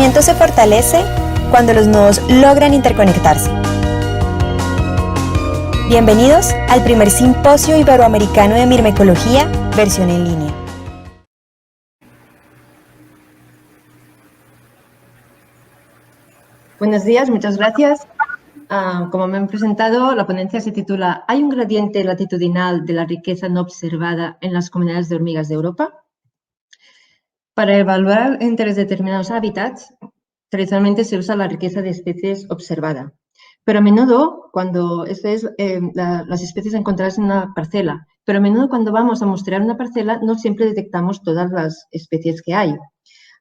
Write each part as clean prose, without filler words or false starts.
conocimiento se fortalece cuando los nodos logran interconectarse. Bienvenidos al primer Simposio Iberoamericano de Mirmecología, versión en línea. Buenos días, muchas gracias. Como me han presentado, la ponencia se titula ¿Hay un gradiente latitudinal de la riqueza no observada en las comunidades de hormigas de Europa? Para evaluar entre determinados hábitats, tradicionalmente se usa la riqueza de especies observada. Pero a menudo, cuando las especies encontradas en una parcela, pero a menudo cuando vamos a mostrar una parcela no siempre detectamos todas las especies que hay.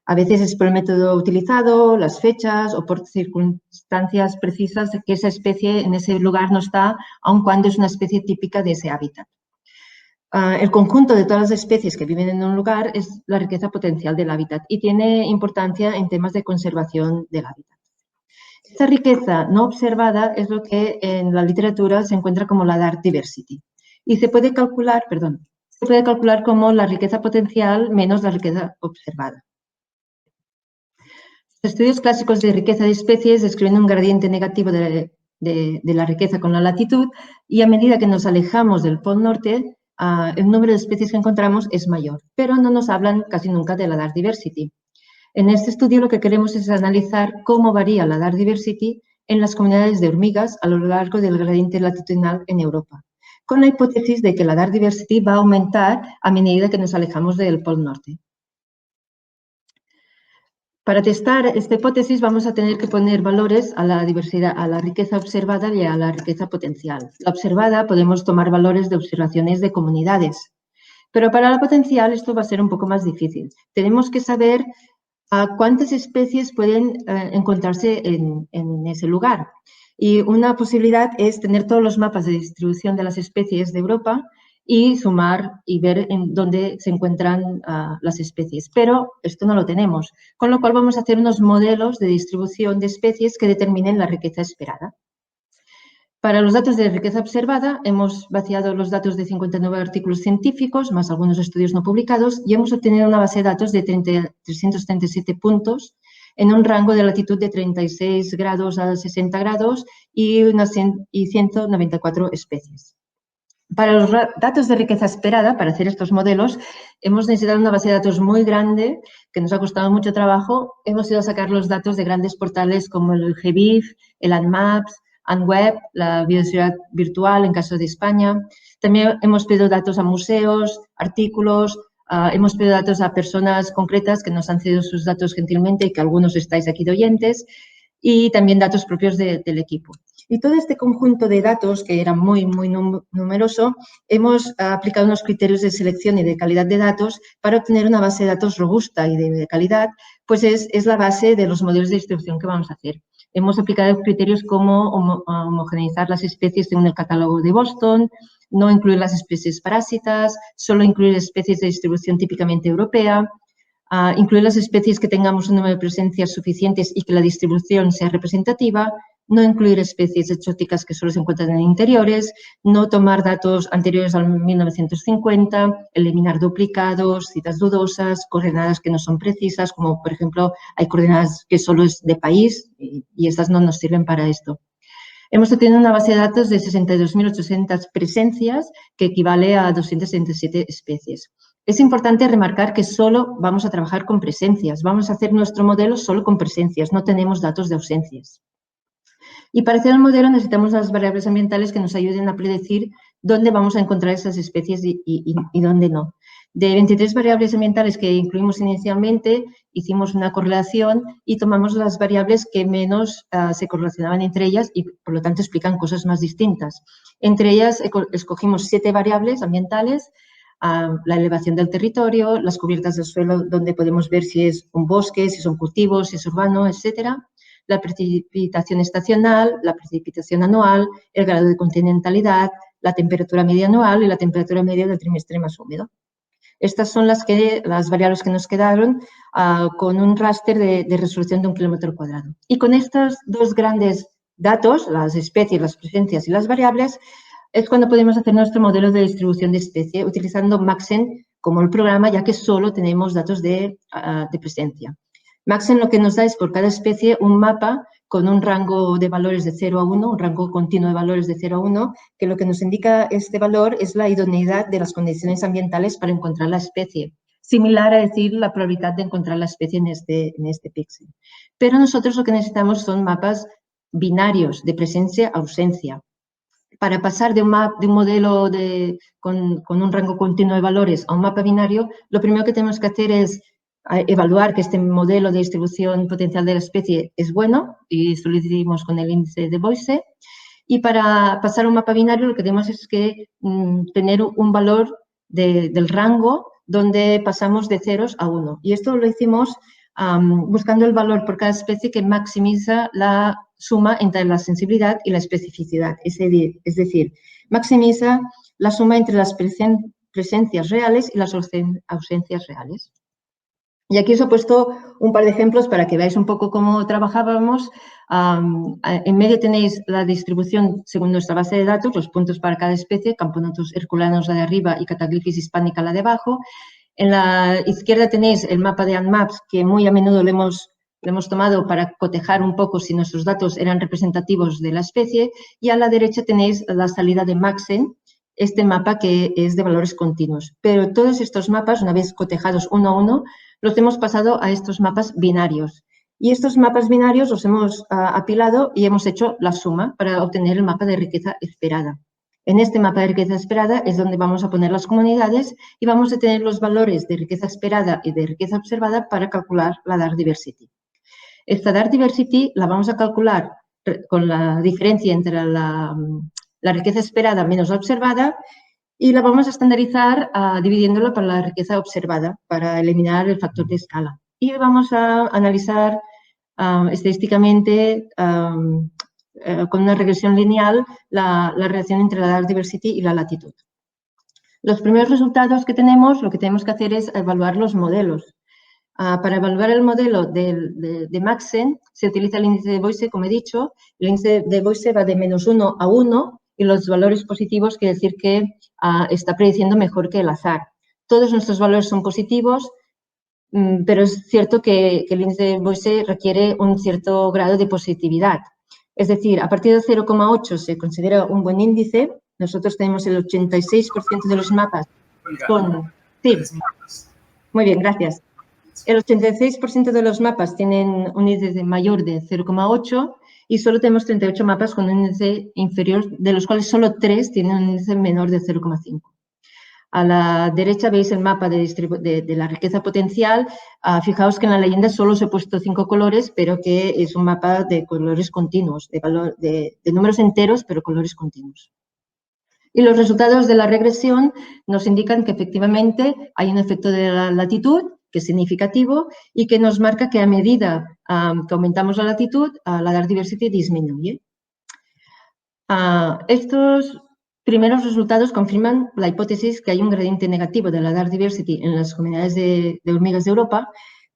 A veces es por el método utilizado, las fechas o por circunstancias precisas de que esa especie en ese lugar no está, aun cuando es una especie típica de ese hábitat. El conjunto de todas las especies que viven en un lugar es la riqueza potencial del hábitat y tiene importancia en temas de conservación del hábitat. Esta riqueza no observada es lo que en la literatura se encuentra como la dark diversity y se puede calcular como la riqueza potencial menos la riqueza observada. Los estudios clásicos de riqueza de especies describen un gradiente negativo de la riqueza con la latitud y a medida que nos alejamos del Polo Norte, el número de especies que encontramos es mayor, pero no nos hablan casi nunca de la dark diversity. En este estudio lo que queremos es analizar cómo varía la dark diversity en las comunidades de hormigas a lo largo del gradiente latitudinal en Europa, con la hipótesis de que la dark diversity va a aumentar a medida que nos alejamos del Polo Norte. Para testar esta hipótesis vamos a tener que poner valores a la diversidad, a la riqueza observada y a la riqueza potencial. La observada podemos tomar valores de observaciones de comunidades, pero para la potencial esto va a ser un poco más difícil. Tenemos que saber cuántas especies pueden encontrarse en ese lugar. Y una posibilidad es tener todos los mapas de distribución de las especies de Europa y sumar y ver en dónde se encuentran las especies. Pero esto no lo tenemos, con lo cual vamos a hacer unos modelos de distribución de especies que determinen la riqueza esperada. Para los datos de riqueza observada, hemos vaciado los datos de 59 artículos científicos, más algunos estudios no publicados, y hemos obtenido una base de datos de 337 puntos en un rango de latitud de 36 grados a 60 grados y 194 especies. Para los datos de riqueza esperada, para hacer estos modelos, hemos necesitado una base de datos muy grande, que nos ha costado mucho trabajo. Hemos ido a sacar los datos de grandes portales como el GBIF, el ANMAPS, ANWeb, la biodiversidad virtual en caso de España. También hemos pedido datos a museos, artículos, hemos pedido datos a personas concretas que nos han cedido sus datos gentilmente y que algunos estáis aquí de oyentes, y también datos propios del equipo. Y todo este conjunto de datos, que era muy numeroso, hemos aplicado unos criterios de selección y de calidad de datos para obtener una base de datos robusta y de calidad, pues es la base de los modelos de distribución que vamos a hacer. Hemos aplicado criterios como homogeneizar las especies según el catálogo de Boston, no incluir las especies parásitas, solo incluir especies de distribución típicamente europea, incluir las especies que tengamos un número de presencias suficientes y que la distribución sea representativa, no incluir especies exóticas que solo se encuentran en interiores, no tomar datos anteriores al 1950, eliminar duplicados, citas dudosas, coordenadas que no son precisas, como por ejemplo hay coordenadas que solo es de país y estas no nos sirven para esto. Hemos obtenido una base de datos de 62.800 presencias que equivale a 277 especies. Es importante remarcar que solo vamos a trabajar con presencias, vamos a hacer nuestro modelo solo con presencias, no tenemos datos de ausencias. Y para hacer el modelo necesitamos las variables ambientales que nos ayuden a predecir dónde vamos a encontrar esas especies y dónde no. De 23 variables ambientales que incluimos inicialmente, hicimos una correlación y tomamos las variables que menos se correlacionaban entre ellas y, por lo tanto, explican cosas más distintas. Entre ellas, escogimos 7 variables ambientales, la elevación del territorio, las cubiertas del suelo, donde podemos ver si es un bosque, si son cultivos, si es urbano, etcétera. La precipitación estacional, la precipitación anual, el grado de continentalidad, la temperatura media anual y la temperatura media del trimestre más húmedo. Estas son las variables que nos quedaron con un raster de resolución de 1 kilómetro cuadrado. Y con estos dos grandes datos, las especies, las presencias y las variables, es cuando podemos hacer nuestro modelo de distribución de especie utilizando Maxent como el programa, ya que solo tenemos datos de presencia. Maxen lo que nos da es por cada especie un mapa con un rango de valores de 0 a 1, un rango continuo de valores de 0 a 1, que lo que nos indica este valor es la idoneidad de las condiciones ambientales para encontrar la especie. Similar a decir la probabilidad de encontrar la especie en este píxel. Pero nosotros lo que necesitamos son mapas binarios de presencia-ausencia. Para pasar de un modelo con un rango continuo de valores a un mapa binario, lo primero que tenemos que hacer es evaluar que este modelo de distribución potencial de la especie es bueno, y esto lo hicimos con el índice de Boise. Y para pasar a un mapa binario lo que tenemos es que tener un valor del rango donde pasamos de ceros a 1. Y esto lo hicimos buscando el valor por cada especie que maximiza la suma entre la sensibilidad y la especificidad. Es decir, maximiza la suma entre las presencias reales y las ausencias reales. Y aquí os he puesto un par de ejemplos para que veáis un poco cómo trabajábamos. En medio tenéis la distribución según nuestra base de datos, los puntos para cada especie, camponotus herculanos la de arriba y Cataglyphis hispánica la de abajo. En la izquierda tenéis el mapa de Antmaps, que muy a menudo lo hemos tomado para cotejar un poco si nuestros datos eran representativos de la especie. Y a la derecha tenéis la salida de Maxen, este mapa que es de valores continuos. Pero todos estos mapas, una vez cotejados uno a uno, los hemos pasado a estos mapas binarios. Y estos mapas binarios los hemos apilado y hemos hecho la suma para obtener el mapa de riqueza esperada. En este mapa de riqueza esperada es donde vamos a poner las comunidades y vamos a tener los valores de riqueza esperada y de riqueza observada para calcular la Dark Diversity. Esta Dark Diversity la vamos a calcular con la diferencia entre la riqueza esperada menos la observada y la vamos a estandarizar dividiéndola por la riqueza observada para eliminar el factor de escala. Y vamos a analizar estadísticamente con una regresión lineal la relación entre la Dark Diversity y la latitud. Los primeros resultados que tenemos, lo que tenemos que hacer es evaluar los modelos. Para evaluar el modelo de Maxen se utiliza el índice de Boise, como he dicho. El índice de Boise va de -1 a 1 y los valores positivos quiere decir que está prediciendo mejor que el azar. Todos nuestros valores son positivos, pero es cierto que el índice de Boise requiere un cierto grado de positividad. Es decir, a partir de 0,8 se considera un buen índice. Nosotros tenemos el 86% de los mapas con... Sí, muy bien, gracias. El 86% de los mapas tienen un índice mayor de 0,8 y solo tenemos 38 mapas con un índice inferior, de los cuales solo 3 tienen un índice menor de 0,5. A la derecha veis el mapa de la riqueza potencial. Fijaos que en la leyenda solo os he puesto 5 colores, pero que es un mapa de colores continuos, de números enteros, pero colores continuos. Y los resultados de la regresión nos indican que efectivamente hay un efecto de la latitud, que es significativo y que nos marca que a medida que aumentamos la latitud, la Dark Diversity disminuye. Estos primeros resultados confirman la hipótesis que hay un gradiente negativo de la Dark Diversity en las comunidades de hormigas de Europa,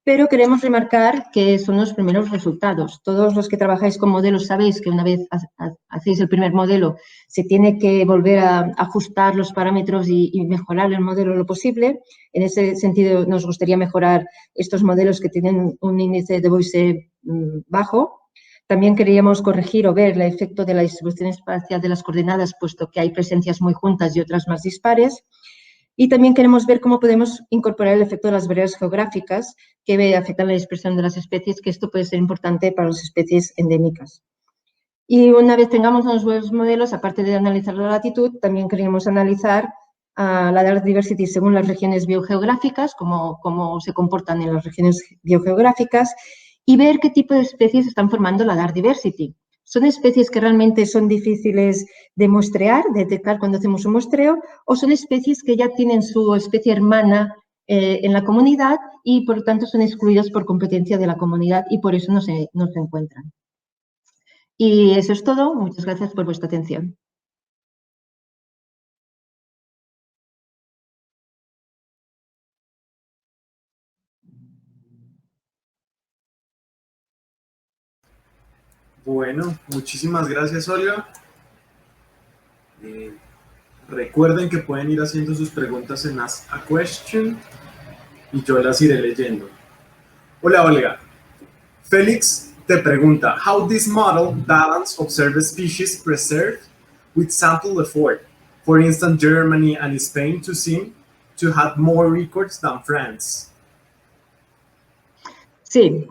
pero queremos remarcar que son los primeros resultados. Todos los que trabajáis con modelos sabéis que una vez hacéis el primer modelo se tiene que volver a ajustar los parámetros y mejorar el modelo lo posible. En ese sentido, nos gustaría mejorar estos modelos que tienen un índice de Boise bajo. También queríamos corregir o ver el efecto de la distribución espacial de las coordenadas, puesto que hay presencias muy juntas y otras más dispares. Y también queremos ver cómo podemos incorporar el efecto de las barreras geográficas que afectan la dispersión de las especies, que esto puede ser importante para las especies endémicas. Y una vez tengamos los buenos modelos, aparte de analizar la latitud, también queremos analizar la Dark Diversity según las regiones biogeográficas, cómo se comportan en las regiones biogeográficas, y ver qué tipo de especies están formando la Dark Diversity. ¿Son especies que realmente son difíciles de muestrear, de detectar cuando hacemos un muestreo, o son especies que ya tienen su especie hermana en la comunidad y por lo tanto son excluidas por competencia de la comunidad y por eso no se encuentran? Y eso es todo. Muchas gracias por vuestra atención. Bueno, muchísimas gracias, Olga. Recuerden que pueden ir haciendo sus preguntas en Ask a Question y yo las iré leyendo. Hola, Olga. Félix te pregunta, how this model balance observed species preserved with sample effort. For instance, Germany and Spain to seem to have more records than France. Sí,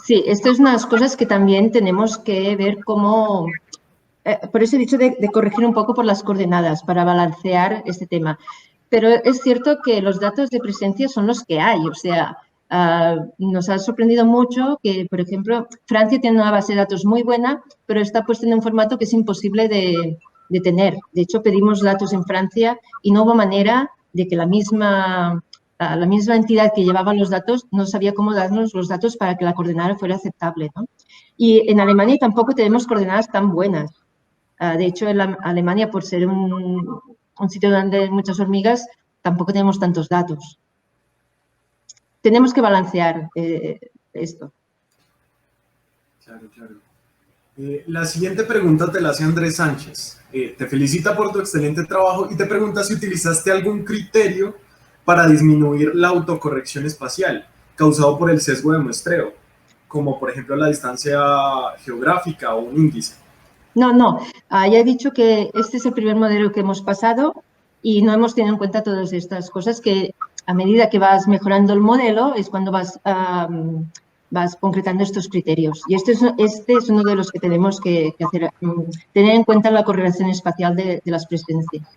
sí, esto es unas cosas que también tenemos que ver cómo, por eso he dicho de corregir un poco por las coordenadas para balancear este tema. Pero es cierto que los datos de presencia son los que hay, o sea, nos ha sorprendido mucho que, por ejemplo, Francia tiene una base de datos muy buena, pero está puesta en un formato que es imposible de tener. De hecho, pedimos datos en Francia y no hubo manera de que la misma entidad que llevaba los datos no sabía cómo darnos los datos para que la coordenada fuera aceptable, ¿no? Y en Alemania tampoco tenemos coordenadas tan buenas. De hecho, en Alemania, por ser un sitio donde hay muchas hormigas, tampoco tenemos tantos datos. Tenemos que balancear esto. Claro, claro. La siguiente pregunta te la hace Andrés Sánchez. Te felicita por tu excelente trabajo y te pregunta si utilizaste algún criterio para disminuir la autocorrección espacial causado por el sesgo de muestreo, como por ejemplo la distancia geográfica o un índice. No. Ya he dicho que este es el primer modelo que hemos pasado y no hemos tenido en cuenta todas estas cosas que a medida que vas mejorando el modelo es cuando vas concretando estos criterios. Y este es uno de los que tenemos que hacer, tener en cuenta la correlación espacial de las presencias.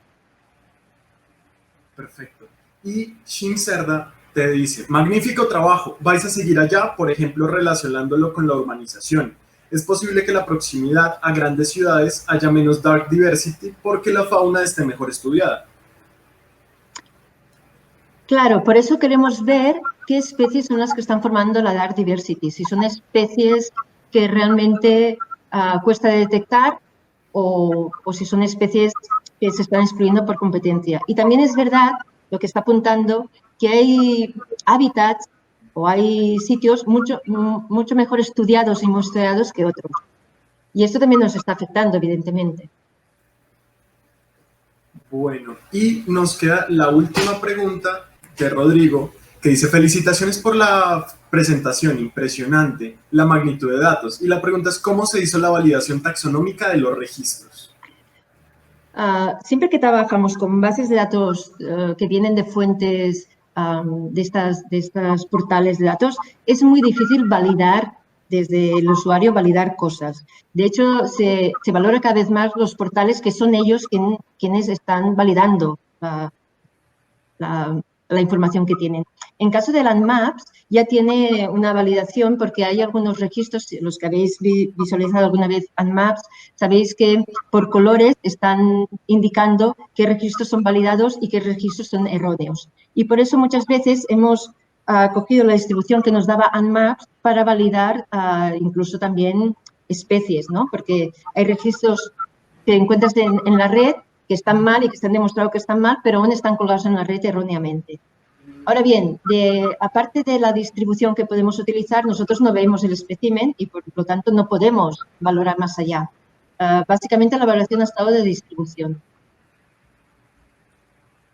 Perfecto. Y Shin Cerda te dice, magnífico trabajo, vais a seguir allá, por ejemplo, relacionándolo con la urbanización. Es posible que la proximidad a grandes ciudades haya menos dark diversity porque la fauna esté mejor estudiada. Claro, por eso queremos ver qué especies son las que están formando la dark diversity, si son especies que realmente cuesta de detectar o si son especies que se están excluyendo por competencia. Y también es verdad, lo que está apuntando, que hay hábitats o hay sitios mucho mejor estudiados y muestreados que otros. Y esto también nos está afectando, evidentemente. Bueno, y nos queda la última pregunta de Rodrigo, que dice, felicitaciones por la presentación, impresionante, la magnitud de datos. Y la pregunta es, ¿cómo se hizo la validación taxonómica de los registros? Siempre que trabajamos con bases de datos que vienen de fuentes de estas portales de datos, es muy difícil validar desde el usuario, validar cosas. De hecho, se valora cada vez más los portales que son ellos quienes están validando la información que tienen. En caso de Landmaps, ya tiene una validación porque hay algunos registros, los que habéis visualizado alguna vez Landmaps, sabéis que por colores están indicando qué registros son validados y qué registros son erróneos. Y por eso muchas veces hemos cogido la distribución que nos daba Landmaps para validar incluso también especies, ¿no? Porque hay registros que encuentras en la red que están mal y que se han demostrado que están mal, pero aún están colgados en la red erróneamente. Ahora bien, aparte de la distribución que podemos utilizar, nosotros no vemos el espécimen y, por lo tanto, no podemos valorar más allá. Básicamente, la valoración ha estado de distribución.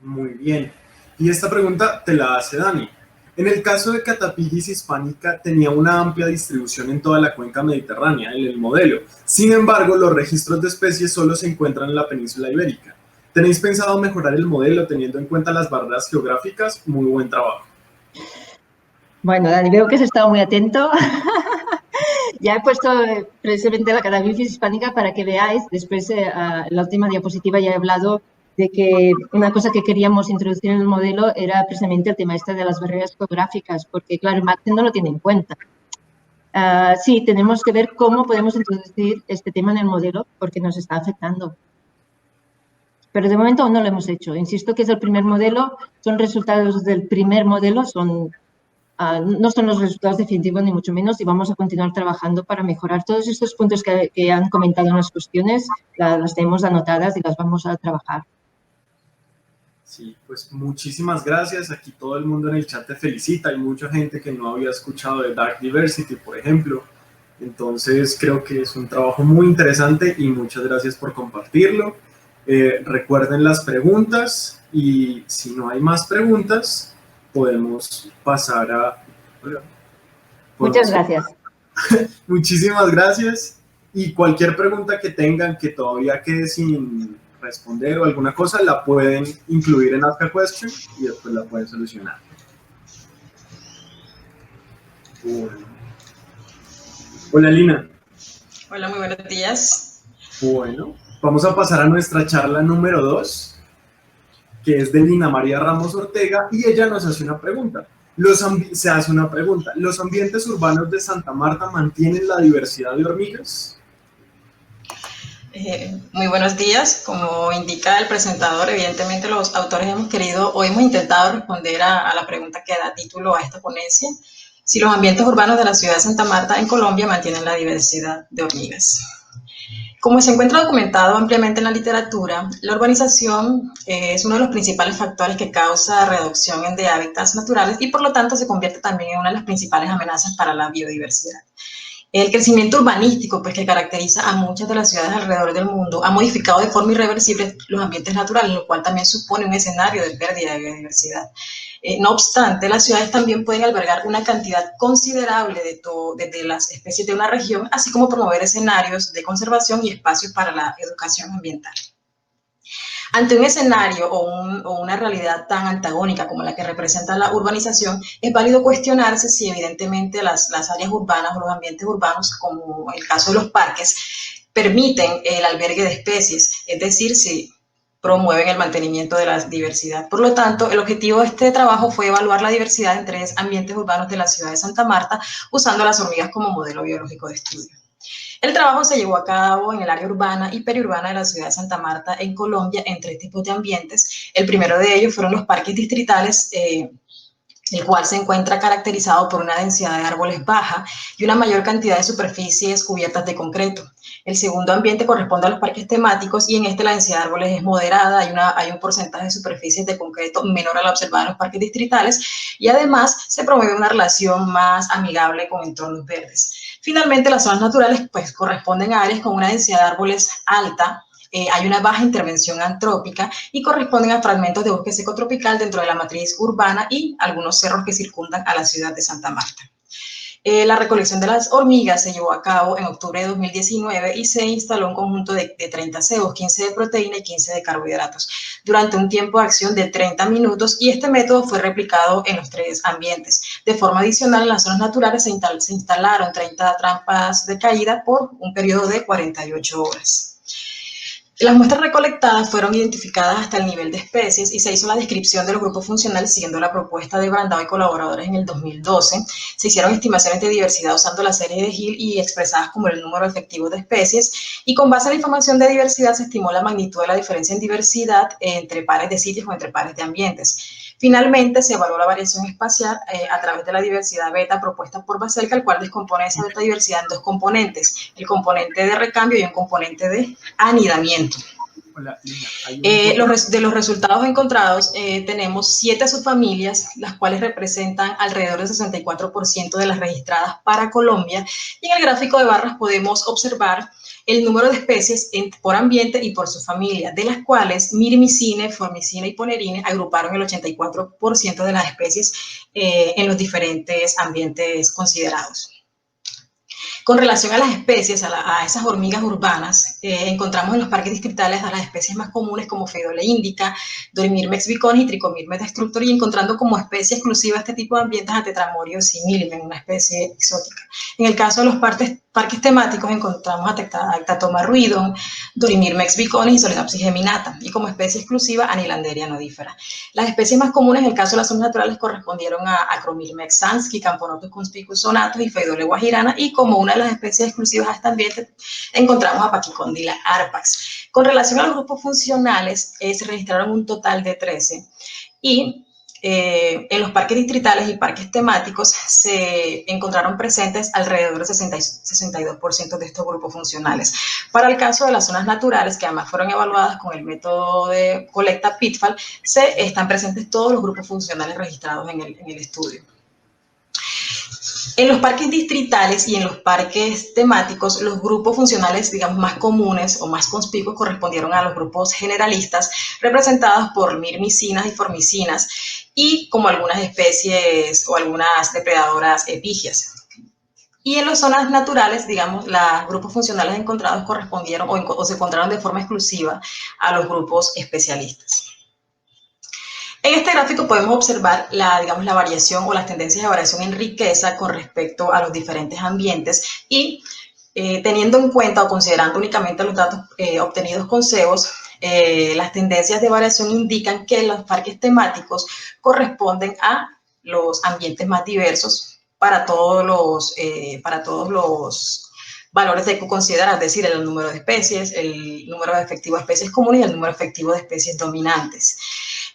Muy bien. Y esta pregunta te la hace Dani. En el caso de Catapigis hispánica, tenía una amplia distribución en toda la cuenca mediterránea, en el modelo. Sin embargo, los registros de especies solo se encuentran en la península ibérica. ¿Tenéis pensado mejorar el modelo teniendo en cuenta las barreras geográficas? Muy buen trabajo. Bueno, Dani, veo que has estado muy atento. Ya he puesto precisamente la Catapigis hispánica para que veáis. Después, en la última diapositiva ya he hablado de que una cosa que queríamos introducir en el modelo era precisamente el tema este de las barreras geográficas, porque, claro, Maxen no lo tiene en cuenta. Sí, tenemos que ver cómo podemos introducir este tema en el modelo, porque nos está afectando. Pero de momento aún no lo hemos hecho. Insisto que es el primer modelo, son resultados del primer modelo, no son los resultados definitivos ni mucho menos y vamos a continuar trabajando para mejorar todos estos puntos que han comentado en las cuestiones, las tenemos anotadas y las vamos a trabajar. Sí, pues muchísimas gracias. Aquí todo el mundo en el chat te felicita. Hay mucha gente que no había escuchado de Dark Diversity, por ejemplo. Entonces creo que es un trabajo muy interesante y muchas gracias por compartirlo. Recuerden las preguntas y si no hay más preguntas, podemos pasar a... Muchas gracias. Muchísimas gracias. Y cualquier pregunta que tengan que todavía quede sin responder o alguna cosa, la pueden incluir en Ask a Question y después la pueden solucionar. Bueno. Hola, Lina. Hola, muy buenos días. Bueno, vamos a pasar a nuestra charla número 2, que es de Lina María Ramos Ortega, y ella nos hace una pregunta. Se hace una pregunta. ¿Los ambientes urbanos de Santa Marta mantienen la diversidad de hormigas? Muy buenos días. Como indica el presentador, evidentemente los autores hemos querido o hemos intentado responder a la pregunta que da título a esta ponencia: si los ambientes urbanos de la ciudad de Santa Marta en Colombia mantienen la diversidad de hormigas. Como se encuentra documentado ampliamente en la literatura, la urbanización es uno de los principales factores que causa reducción de hábitats naturales y por lo tanto se convierte también en una de las principales amenazas para la biodiversidad. El crecimiento urbanístico, pues, que caracteriza a muchas de las ciudades alrededor del mundo, ha modificado de forma irreversible los ambientes naturales, lo cual también supone un escenario de pérdida de biodiversidad. No obstante, las ciudades también pueden albergar una cantidad considerable de las especies de una región, así como promover escenarios de conservación y espacios para la educación ambiental. Ante un escenario o una realidad tan antagónica como la que representa la urbanización, es válido cuestionarse si evidentemente las áreas urbanas o los ambientes urbanos, como el caso de los parques, permiten el albergue de especies, es decir, si promueven el mantenimiento de la diversidad. Por lo tanto, el objetivo de este trabajo fue evaluar la diversidad en 3 ambientes urbanos de la ciudad de Santa Marta, usando las hormigas como modelo biológico de estudio. El trabajo se llevó a cabo en el área urbana y periurbana de la ciudad de Santa Marta, en Colombia, en 3 tipos de ambientes. El primero de ellos fueron los parques distritales, el cual se encuentra caracterizado por una densidad de árboles baja y una mayor cantidad de superficies cubiertas de concreto. El segundo ambiente corresponde a los parques temáticos y en este la densidad de árboles es moderada, hay un porcentaje de superficies de concreto menor a la observada en los parques distritales y además se promueve una relación más amigable con entornos verdes. Finalmente, las zonas naturales pues, corresponden a áreas con una densidad de árboles alta, hay una baja intervención antrópica y corresponden a fragmentos de bosque seco tropical dentro de la matriz urbana y algunos cerros que circundan a la ciudad de Santa Marta. La recolección de las hormigas se llevó a cabo en octubre de 2019 y se instaló un conjunto de 30 cebos, 15 de proteína y 15 de carbohidratos, durante un tiempo de acción de 30 minutos y este método fue replicado en los 3 ambientes. De forma adicional, en las zonas naturales se instalaron 30 trampas de caída por un periodo de 48 horas. Las muestras recolectadas fueron identificadas hasta el nivel de especies y se hizo la descripción de los grupos funcionales siguiendo la propuesta de Brandao y colaboradores en el 2012. Se hicieron estimaciones de diversidad usando la serie de Hill y expresadas como el número efectivo de especies y con base en la información de diversidad se estimó la magnitud de la diferencia en diversidad entre pares de sitios o entre pares de ambientes. Finalmente, se evaluó la variación espacial a través de la diversidad beta propuesta por Baselka, el cual descompone esa beta diversidad en 2 componentes, el componente de recambio y un componente de anidamiento. Hola, Lina, de los resultados encontrados, tenemos 7 subfamilias, las cuales representan alrededor del 64% de las registradas para Colombia, y en el gráfico de barras podemos observar el número de especies por ambiente y por subfamilia, de las cuales Mirimicine, Formicine y Ponerine agruparon el 84% de las especies en los diferentes ambientes considerados. Con relación a las especies, a esas hormigas urbanas, encontramos en los parques distritales a las especies más comunes como Pheidole indica, Dorimyrmex biconis y Trichomyrmex destructor, y encontrando como especie exclusiva este tipo de ambientes a Tetramorio similimen, una especie exótica. En el caso de los parques temáticos encontramos a Tectatoma ruidum, Dorimyrmex biconis y Solenopsis geminata, y como especie exclusiva Anilanderia nodífera. Las especies más comunes en el caso de las zonas naturales correspondieron a Acromyrmex sansky, Camponotus conspicus sonatus y Pheidole guajirana, y como una de las especies exclusivas a este ambiente encontramos a Pachycondyla arpax. Con relación a los grupos funcionales, se registraron un total de 13 y en los parques distritales y parques temáticos se encontraron presentes alrededor del 62% de estos grupos funcionales. Para el caso de las zonas naturales, que además fueron evaluadas con el método de colecta Pitfall, están presentes todos los grupos funcionales registrados en el estudio. En los parques distritales y en los parques temáticos, los grupos funcionales, digamos, más comunes o más conspicuos correspondieron a los grupos generalistas, representados por mirmicinas y formicinas, y como algunas especies o algunas depredadoras epigias. Y en las zonas naturales, digamos, los grupos funcionales encontrados correspondieron o se encontraron de forma exclusiva a los grupos especialistas. En este gráfico podemos observar digamos, la variación o las tendencias de variación en riqueza con respecto a los diferentes ambientes y teniendo en cuenta o considerando únicamente los datos obtenidos con CEOs, las tendencias de variación indican que los parques temáticos corresponden a los ambientes más diversos para todos los valores de considerar, es decir, el número de especies, el número efectivo de especies comunes y el número efectivo de especies dominantes.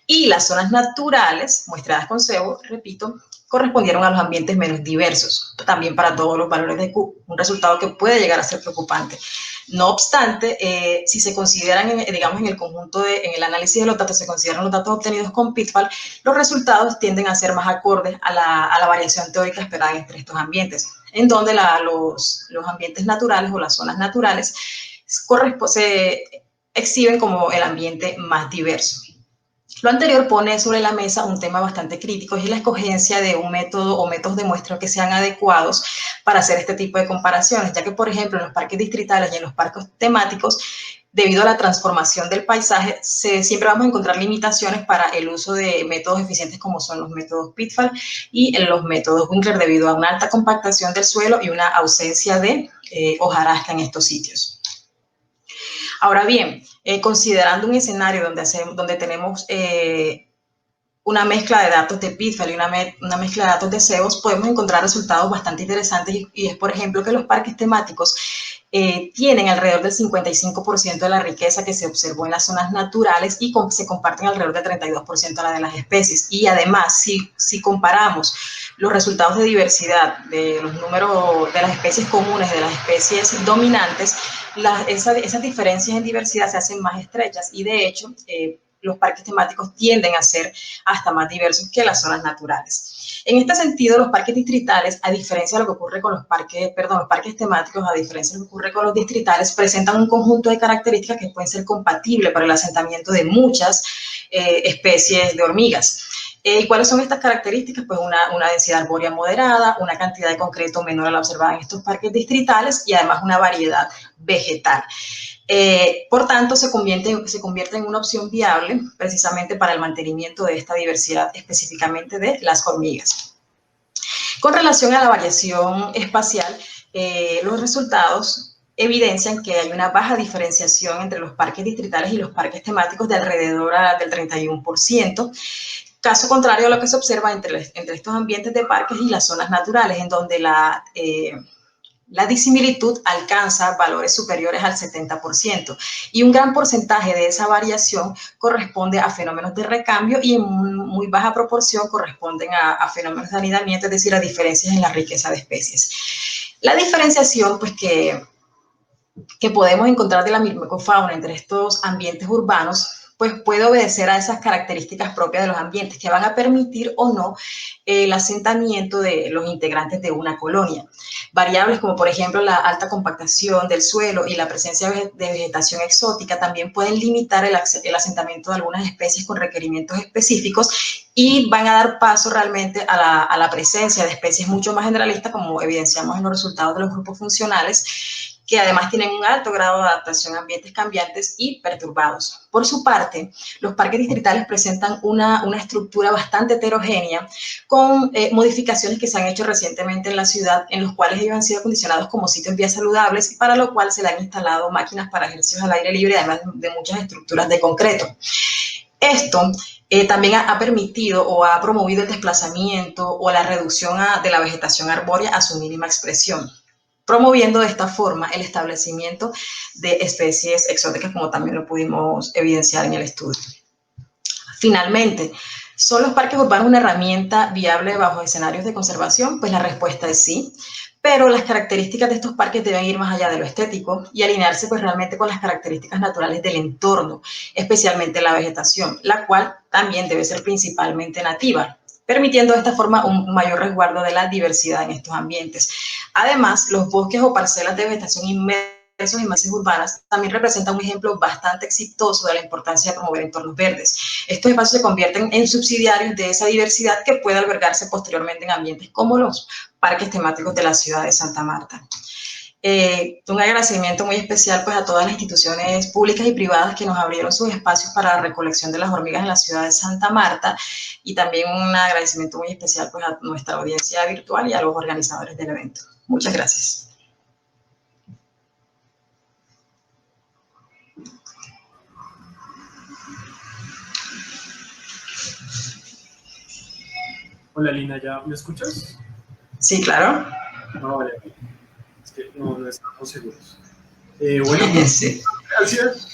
Y las zonas naturales, muestreadas con cebo, repito, correspondieron a los ambientes menos diversos, también para todos los valores de Q, un resultado que puede llegar a ser preocupante. No obstante, si se consideran, digamos, en el conjunto, en el análisis de los datos, se consideran los datos obtenidos con Pitfall, los resultados tienden a ser más acordes a la variación teórica esperada entre estos ambientes, en donde los ambientes naturales o las zonas naturales se exhiben como el ambiente más diverso. Lo anterior pone sobre la mesa un tema bastante crítico y es la escogencia de un método o métodos de muestreo que sean adecuados para hacer este tipo de comparaciones, ya que, por ejemplo, en los parques distritales y en los parques temáticos, debido a la transformación del paisaje, siempre vamos a encontrar limitaciones para el uso de métodos eficientes como son los métodos Pitfall y los métodos Winkler debido a una alta compactación del suelo y una ausencia de hojarasca en estos sitios. Ahora bien, considerando un escenario donde tenemos una mezcla de datos de Pitfall y una mezcla de datos de CEOs, podemos encontrar resultados bastante interesantes y es, por ejemplo, que los parques temáticos tienen alrededor del 55% de la riqueza que se observó en las zonas naturales y se comparten alrededor del 32% de las especies. Y además, si comparamos los resultados de diversidad de los números de las especies comunes, de las especies dominantes, esas diferencias en diversidad se hacen más estrechas y de hecho los parques temáticos tienden a ser hasta más diversos que las zonas naturales. En este sentido, los parques distritales, a diferencia de lo que ocurre con los parques temáticos, a diferencia de lo que ocurre con los distritales, presentan un conjunto de características que pueden ser compatibles para el asentamiento de muchas especies de hormigas. ¿Y cuáles son estas características? Pues una densidad arbórea moderada, una cantidad de concreto menor a la observada en estos parques distritales y además una variedad vegetal. Por tanto, se convierte en una opción viable precisamente para el mantenimiento de esta diversidad, específicamente de las hormigas. Con relación a la variación espacial, los resultados evidencian que hay una baja diferenciación entre los parques distritales y los parques temáticos de alrededor del 31%. Caso contrario a lo que se observa entre estos ambientes de parques y las zonas naturales, en donde la disimilitud alcanza valores superiores al 70% y un gran porcentaje de esa variación corresponde a fenómenos de recambio y en muy baja proporción corresponden a fenómenos de anidamiento, es decir, a diferencias en la riqueza de especies. La diferenciación pues, que podemos encontrar de la micofauna entre estos ambientes urbanos pues puede obedecer a esas características propias de los ambientes que van a permitir o no el asentamiento de los integrantes de una colonia. Variables como por ejemplo la alta compactación del suelo y la presencia de vegetación exótica también pueden limitar el asentamiento de algunas especies con requerimientos específicos y van a dar paso realmente a la presencia de especies mucho más generalistas como evidenciamos en los resultados de los grupos funcionales que además tienen un alto grado de adaptación a ambientes cambiantes y perturbados. Por su parte, los parques distritales presentan una estructura bastante heterogénea con modificaciones que se han hecho recientemente en la ciudad, en los cuales ellos han sido acondicionados como sitios vías saludables, para lo cual se le han instalado máquinas para ejercicios al aire libre, además de muchas estructuras de concreto. Esto también ha permitido o ha promovido el desplazamiento o la reducción de la vegetación arbórea a su mínima expresión, promoviendo de esta forma el establecimiento de especies exóticas, como también lo pudimos evidenciar en el estudio. Finalmente, ¿son los parques urbanos una herramienta viable bajo escenarios de conservación? Pues la respuesta es sí, pero las características de estos parques deben ir más allá de lo estético y alinearse pues realmente con las características naturales del entorno, especialmente la vegetación, la cual también debe ser principalmente nativa, permitiendo de esta forma un mayor resguardo de la diversidad en estos ambientes. Además, los bosques o parcelas de vegetación inmensa y más urbanas, también representa un ejemplo bastante exitoso de la importancia de promover entornos verdes. Estos espacios se convierten en subsidiarios de esa diversidad que puede albergarse posteriormente en ambientes como los parques temáticos de la ciudad de Santa Marta. Un agradecimiento muy especial pues a todas las instituciones públicas y privadas que nos abrieron sus espacios para la recolección de las hormigas en la ciudad de Santa Marta, y también un agradecimiento muy especial pues a nuestra audiencia virtual y a los organizadores del evento. Muchas gracias. Hola Lina, ¿ya me escuchas? Sí, claro. No, vale. Es que no estamos seguros. Bueno, Sí. Gracias.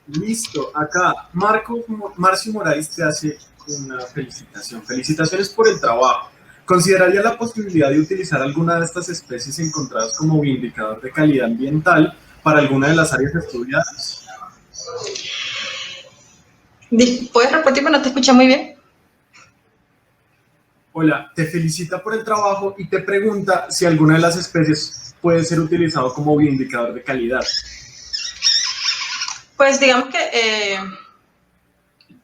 Listo, acá Marcio Moraes te hace una felicitación. Felicitaciones por el trabajo. ¿Consideraría la posibilidad de utilizar alguna de estas especies encontradas como indicador de calidad ambiental para alguna de las áreas estudiadas? ¿Puedes repetirme? No te escuché muy bien. Hola, te felicita por el trabajo y te pregunta si alguna de las especies puede ser utilizado como bioindicador de calidad. Pues digamos que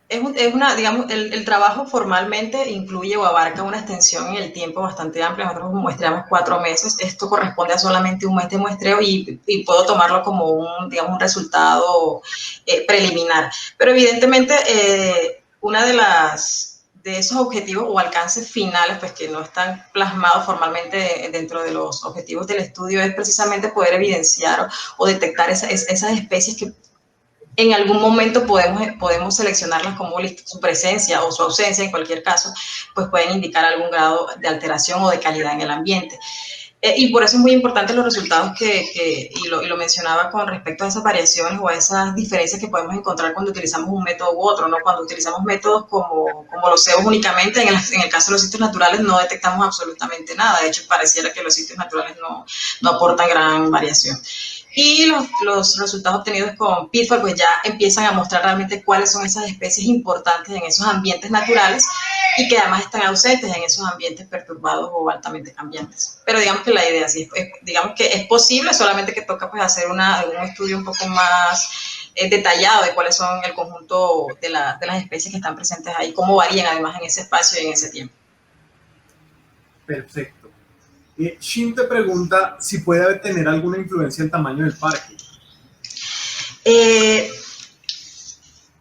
digamos, el trabajo formalmente incluye o abarca una extensión en el tiempo bastante amplia. Nosotros muestreamos 4 meses. Esto corresponde a solamente un mes de muestreo y puedo tomarlo como un resultado preliminar. Pero evidentemente una de esos objetivos o alcances finales, pues que no están plasmados formalmente dentro de los objetivos del estudio, es precisamente poder evidenciar o detectar esas especies que en algún momento podemos seleccionarlas como su presencia o su ausencia, en cualquier caso, pues pueden indicar algún grado de alteración o de calidad en el ambiente. Y por eso es muy importante los resultados y lo mencionaba con respecto a esas variaciones o a esas diferencias que podemos encontrar cuando utilizamos un método u otro, ¿no? Cuando utilizamos métodos como los CEOs únicamente, en el caso de los sitios naturales no detectamos absolutamente nada. De hecho, pareciera que los sitios naturales no aportan gran variación. Y los resultados obtenidos con PITFAR pues ya empiezan a mostrar realmente cuáles son esas especies importantes en esos ambientes naturales y que además están ausentes en esos ambientes perturbados o altamente cambiantes. Pero digamos que la idea sí digamos que es posible, solamente que toca pues hacer un estudio un poco más detallado de cuáles son el conjunto de las especies que están presentes ahí, cómo varían además en ese espacio y en ese tiempo. Perfecto. Shin te pregunta si puede tener alguna influencia el tamaño del parque.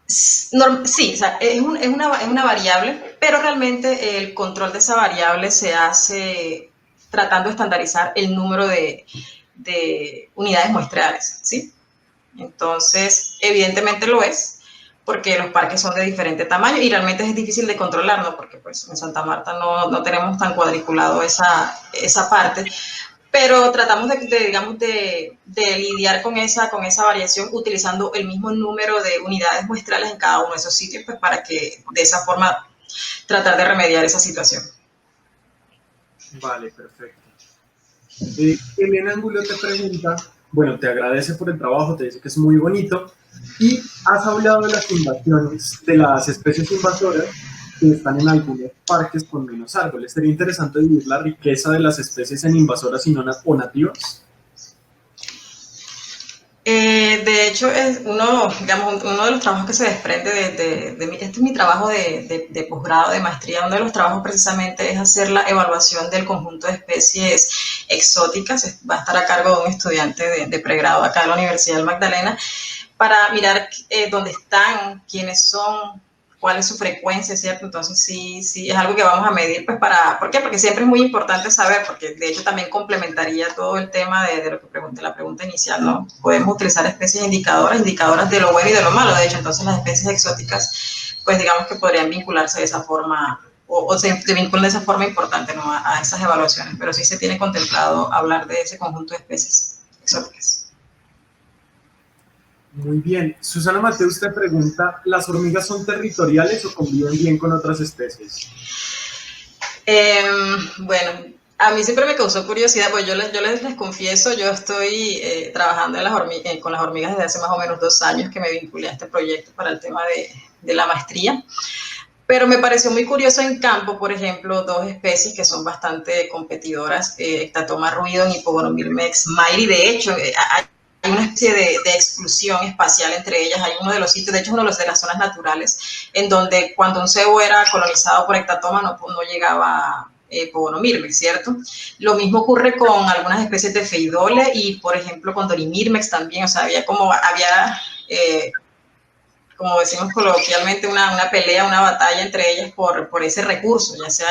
Sí, o sea, es una variable, pero realmente el control de esa variable se hace tratando de estandarizar el número de unidades muestreales, ¿sí? Entonces, evidentemente lo es, porque los parques son de diferente tamaño y realmente es difícil de controlar, ¿no? Porque pues en Santa Marta no tenemos tan cuadriculado esa parte, pero tratamos de lidiar con esa variación utilizando el mismo número de unidades muestrales en cada uno de esos sitios, pues para que de esa forma tratar de remediar esa situación. Vale, perfecto. Elena Angulo te pregunta, bueno, te agradece por el trabajo, te dice que es muy bonito, y has hablado de las invasiones, de las especies invasoras que están en algunos parques con menos árboles. ¿Sería interesante dividir la riqueza de las especies en invasoras y o nativas? De hecho, es uno de los trabajos que se desprende este es mi trabajo de posgrado, de maestría. Uno de los trabajos precisamente es hacer la evaluación del conjunto de especies exóticas. Va a estar a cargo de un estudiante de pregrado acá en la Universidad del Magdalena, para mirar dónde están, quiénes son, cuál es su frecuencia, ¿cierto? Entonces sí es algo que vamos a medir, pues ¿por qué? Porque siempre es muy importante saber, porque de hecho también complementaría todo el tema de lo que pregunté, la pregunta inicial, ¿no? Podemos utilizar especies indicadoras de lo bueno y de lo malo. De hecho, entonces las especies exóticas, pues digamos que podrían vincularse de esa forma, o se vinculan de esa forma importante, ¿no? A esas evaluaciones, pero sí se tiene contemplado hablar de ese conjunto de especies exóticas. Muy bien. Susana Mateus te pregunta, ¿las hormigas son territoriales o conviven bien con otras especies? Bueno, a mí siempre me causó curiosidad, pues yo les confieso, yo estoy trabajando con las hormigas desde hace más o menos 2 años que me vinculé a este proyecto para el tema de la maestría. Pero me pareció muy curioso en campo, por ejemplo, dos especies que son bastante competidoras, Ectatoma ruidon y Pogonomyrmex mayri. De hecho, hay una especie de exclusión espacial entre ellas. Hay uno de los sitios, de hecho, uno de las zonas naturales, en donde cuando un cebo era colonizado por Ectatoma no llegaba Pogonomyrmex, ¿cierto? Lo mismo ocurre con algunas especies de Feidole y, por ejemplo, con Dorimyrmex también. O sea, como decimos coloquialmente, una pelea, una batalla entre ellas por ese recurso, ya sea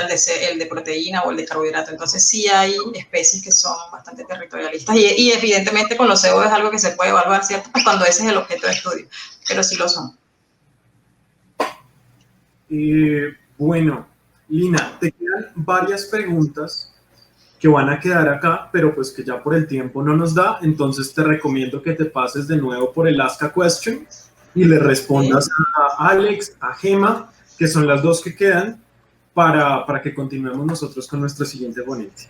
el de proteína o el de carbohidrato. Entonces sí hay especies que son bastante territorialistas y evidentemente con los cebos es algo que se puede evaluar, ¿cierto? Pues cuando ese es el objeto de estudio, pero sí lo son. Bueno, Lina, te quedan varias preguntas que van a quedar acá, pero pues que ya por el tiempo no nos da, entonces te recomiendo que te pases de nuevo por el Ask a Question y le respondas a Alex, a Gema, que son las dos que quedan, para que continuemos nosotros con nuestro siguiente ponente.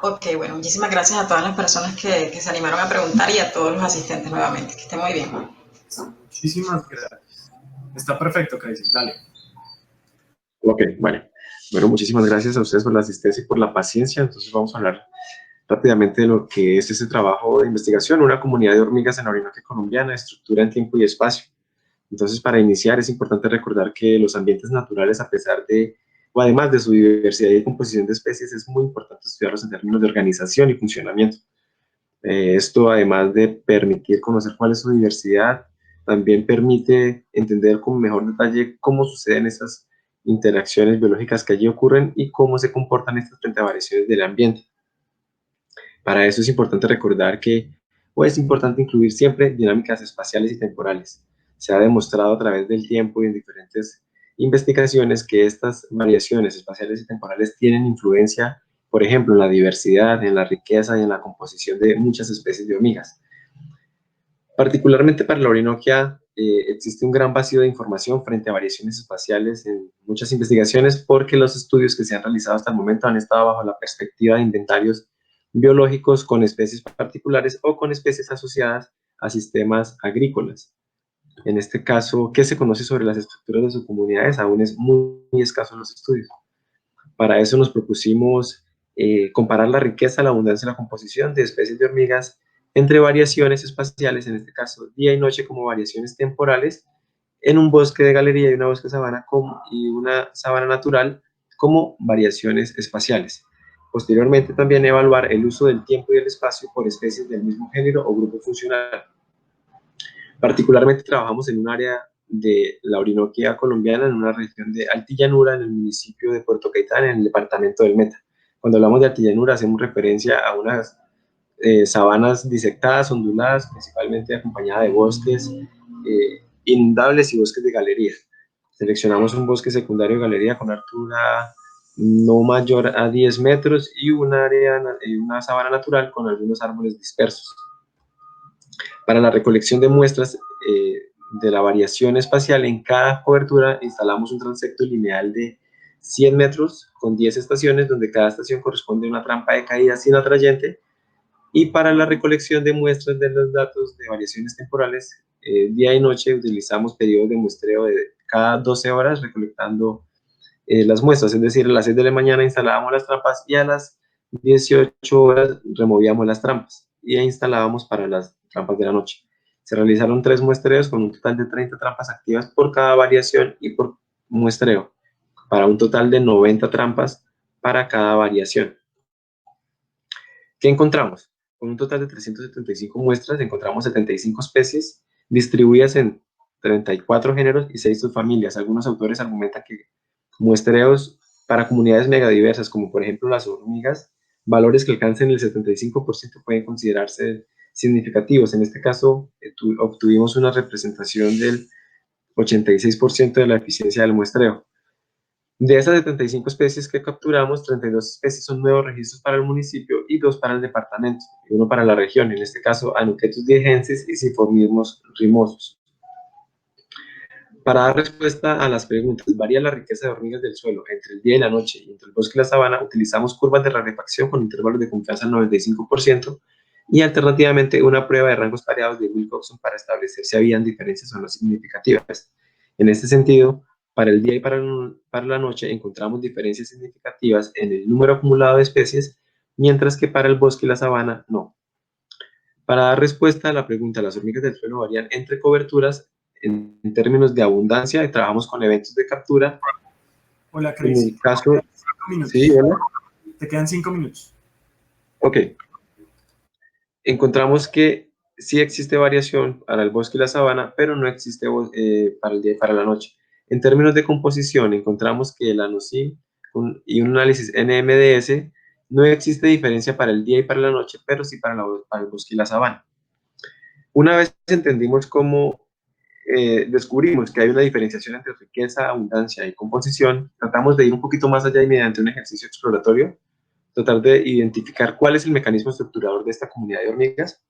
Ok, bueno, muchísimas gracias a todas las personas que se animaron a preguntar y a todos los asistentes nuevamente. Que estén muy bien. Muchísimas gracias. Está perfecto, Crisis, dale. Ok, vale. Bueno, muchísimas gracias a ustedes por la asistencia y por la paciencia. Entonces vamos a hablar rápidamente de lo que es este trabajo de investigación, una comunidad de hormigas en la Orinoquia colombiana, estructura en tiempo y espacio. Entonces, para iniciar, es importante recordar que los ambientes naturales, a pesar de, o además de su diversidad y composición de especies, es muy importante estudiarlos en términos de organización y funcionamiento. Esto, además de permitir conocer cuál es su diversidad, también permite entender con mejor detalle cómo suceden esas interacciones biológicas que allí ocurren y cómo se comportan estas frente a variaciones del ambiente. Para eso es importante recordar que es importante incluir siempre dinámicas espaciales y temporales. Se ha demostrado a través del tiempo y en diferentes investigaciones que estas variaciones espaciales y temporales tienen influencia, por ejemplo, en la diversidad, en la riqueza y en la composición de muchas especies de hormigas. Particularmente para la Orinoquia, existe un gran vacío de información frente a variaciones espaciales en muchas investigaciones porque los estudios que se han realizado hasta el momento han estado bajo la perspectiva de inventarios biológicos con especies particulares o con especies asociadas a sistemas agrícolas. En este caso, ¿qué se conoce sobre las estructuras de sus comunidades? Aún es muy escaso en los estudios. Para eso nos propusimos comparar la riqueza, la abundancia y la composición de especies de hormigas entre variaciones espaciales, en este caso día y noche, como variaciones temporales, en un bosque de galería y una bosque sabana y una sabana natural como variaciones espaciales. Posteriormente también evaluar el uso del tiempo y el espacio por especies del mismo género o grupo funcional. Particularmente trabajamos en un área de la Orinoquia colombiana, en una región de altillanura, en el municipio de Puerto Caitán, en el departamento del Meta. Cuando hablamos de altillanura hacemos referencia a unas sabanas disectadas, onduladas, principalmente acompañadas de bosques inundables y bosques de galería. Seleccionamos un bosque secundario de galería con altura no mayor a 10 metros y una sabana natural con algunos árboles dispersos. Para la recolección de muestras de la variación espacial en cada cobertura instalamos un transecto lineal de 100 metros con 10 estaciones, donde cada estación corresponde a una trampa de caída sin atrayente. Y para la recolección de muestras de los datos de variaciones temporales, día y noche utilizamos periodos de muestreo de cada 12 horas recolectando las muestras, es decir, a las 6 de la mañana instalábamos las trampas y a las 18 horas removíamos las trampas y instalábamos para las trampas de la noche. Se realizaron 3 muestreos con un total de 30 trampas activas por cada variación y por muestreo, para un total de 90 trampas para cada variación. ¿Qué encontramos? Con un total de 375 muestras, encontramos 75 especies distribuidas en 34 géneros y 6 subfamilias. Algunos autores argumentan que muestreos para comunidades megadiversas, como por ejemplo las hormigas, valores que alcancen el 75% pueden considerarse significativos. En este caso, obtuvimos una representación del 86% de la eficiencia del muestreo. De esas 75 especies que capturamos, 32 especies son nuevos registros para el municipio y 2 para el departamento, y 1 para la región, en este caso Anuquetus diegensis y Siphomismos rimosus. Para dar respuesta a las preguntas, ¿varía la riqueza de hormigas del suelo entre el día y la noche y entre el bosque y la sabana? Utilizamos curvas de rarefacción con intervalos de confianza del 95% y alternativamente una prueba de rangos pareados de Wilcoxon para establecer si habían diferencias o no significativas. En este sentido, Para el día y para la noche encontramos diferencias significativas en el número acumulado de especies, mientras que para el bosque y la sabana no. Para dar respuesta a la pregunta, las hormigas del suelo varían entre coberturas en términos de abundancia y trabajamos con eventos de captura. Hola, Cris. En el caso... 5 minutos. Sí, hola. Te quedan 5 minutos. Ok. Encontramos que sí existe variación para el bosque y la sabana, pero no existe para el día y para la noche. En términos de composición, encontramos que el ANOCIM y un análisis NMDS no existe diferencia para el día y para la noche, pero sí para el bosque y la sabana. Una vez entendimos cómo descubrimos que hay una diferenciación entre riqueza, abundancia y composición, tratamos de ir un poquito más allá y mediante un ejercicio exploratorio, tratar de identificar cuál es el mecanismo estructurador de esta comunidad de hormigas.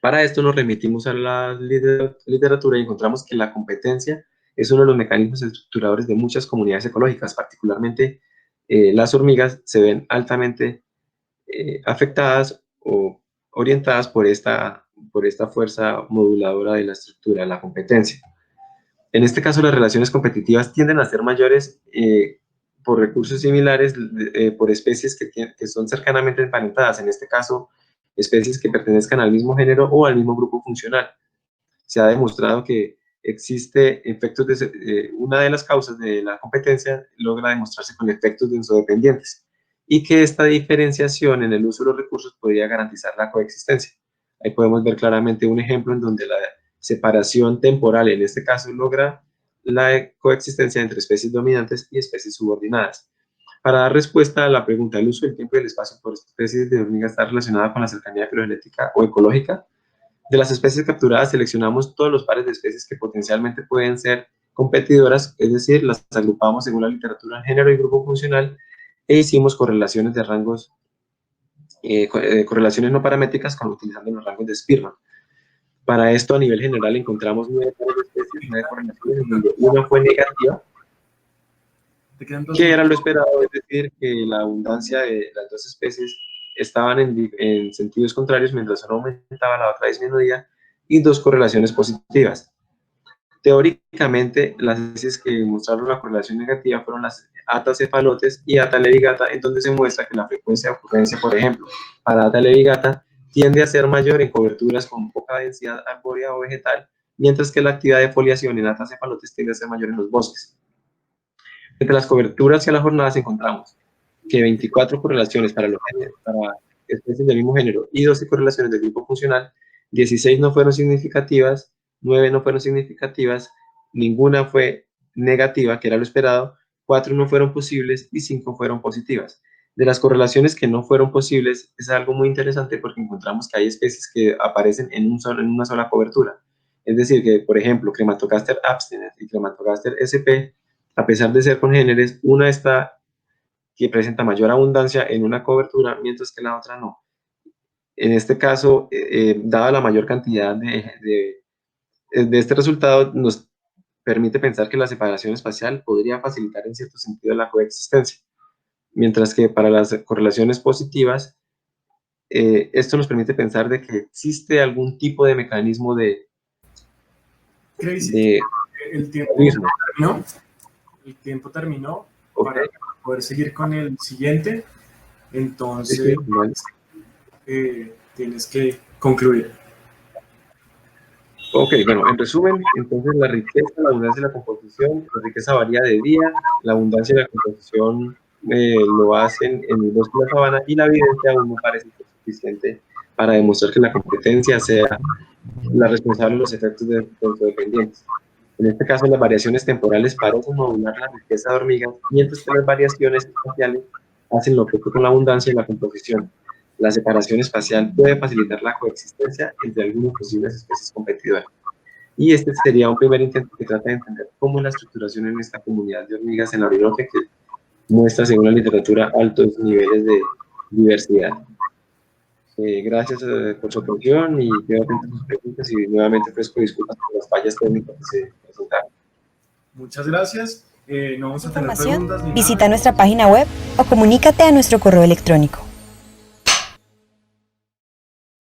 Para esto nos remitimos a la literatura y encontramos que la competencia es uno de los mecanismos estructuradores de muchas comunidades ecológicas, particularmente las hormigas se ven altamente afectadas o orientadas por esta fuerza moduladora de la estructura, la competencia. En este caso, las relaciones competitivas tienden a ser mayores por recursos similares, por especies que son cercanamente emparentadas, en este caso, especies que pertenezcan al mismo género o al mismo grupo funcional. Se ha demostrado que existe efectos una de las causas de la competencia logra demostrarse con efectos densodependientes y que esta diferenciación en el uso de los recursos podría garantizar la coexistencia. Ahí podemos ver claramente un ejemplo en donde la separación temporal, en este caso, logra la coexistencia entre especies dominantes y especies subordinadas. Para dar respuesta a la pregunta, ¿el uso del tiempo y el espacio por especies de hormigas está relacionada con la cercanía filogenética o ecológica? De las especies capturadas seleccionamos todos los pares de especies que potencialmente pueden ser competidoras, es decir, las agrupamos según la literatura en género y grupo funcional e hicimos correlaciones de rangos, correlaciones no paramétricas utilizando los rangos de Spearman. Para esto, a nivel general, encontramos 9 pares de especies, 9 correlaciones, en donde una fue negativa, que era lo esperado, es decir, que la abundancia de las dos especies estaban en sentidos contrarios, mientras una aumentaba, la otra disminuía, y 2 correlaciones positivas. Teóricamente, las especies que mostraron la correlación negativa fueron las Atta cephalotes y Atta levigata, en donde se muestra que la frecuencia de ocurrencia, por ejemplo, para Atta levigata, tiende a ser mayor en coberturas con poca densidad arbórea o vegetal, mientras que la actividad de foliación en Atta cephalotes tiende a ser mayor en los bosques. Entre las coberturas y a las jornadas encontramos que 24 correlaciones para especies del mismo género y 12 correlaciones del grupo funcional, 16 no fueron significativas, 9 no fueron significativas, ninguna fue negativa, que era lo esperado, 4 no fueron posibles y 5 fueron positivas. De las correlaciones que no fueron posibles, es algo muy interesante porque encontramos que hay especies que aparecen en una sola cobertura. Es decir, que, por ejemplo, Crematogaster abstinens y Crematogaster sp, a pesar de ser congéneres, una está que presenta mayor abundancia en una cobertura, mientras que la otra no. En este caso, dada la mayor cantidad de este resultado, nos permite pensar que la separación espacial podría facilitar en cierto sentido la coexistencia. Mientras que para las correlaciones positivas, esto nos permite pensar de que existe algún tipo de mecanismo de el tiempo terminó okay. Para poder seguir con el siguiente, entonces tienes que concluir. Ok, bueno, en resumen, entonces la riqueza, la abundancia y la composición, la riqueza varía de día, la abundancia y la composición lo hacen en el bosque y la sabana, y la evidencia aún no parece suficiente para demostrar que la competencia sea la responsable de los efectos dependientes. En este caso, las variaciones temporales parecen modular la riqueza de hormigas, mientras que las variaciones espaciales hacen lo propio con la abundancia y la composición. La separación espacial puede facilitar la coexistencia entre algunas posibles especies competidoras. Y este sería un primer intento que trata de entender cómo es la estructuración en esta comunidad de hormigas en la Orinoquia, que muestra, según la literatura, altos niveles de diversidad. Gracias por su atención y quedo atento a sus preguntas y nuevamente ofrezco disculpas por las fallas técnicas que se presentaron. Muchas gracias. No vamos a tener preguntas ni nada. Visita nuestra página web o comunícate a nuestro correo electrónico.